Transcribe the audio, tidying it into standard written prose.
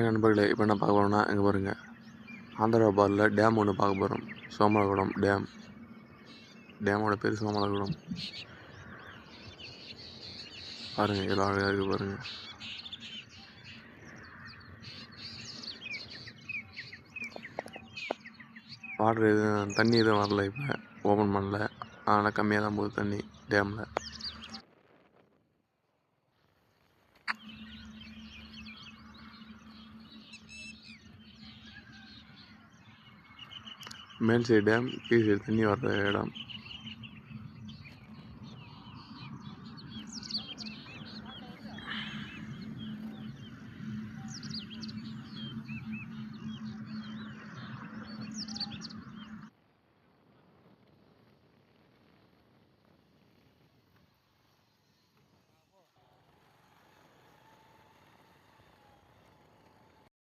நண்பர்களே, இப்போ என்ன பார்க்க போகிறோம்னா, இங்கே பாருங்கள், ஆந்திராபாத்தில் டேம் ஒன்று பார்க்க போகிறோம். சோமலகுடம் டேம். டேமோட பேர் சோமலகுடம். பாருங்கள், எவ்வளோ அழகாக இருக்குது பாருங்கள். வாட்டர் எதுவும் தண்ணி எதுவும் வரல, இப்போ ஓப்பன் பண்ணல. ஆனால் கம்மியாக தான் போகுது தண்ணி டேமில். மேல் சைடு டேம், கீழ் சைடு தண்ணி வர்ற இடம்.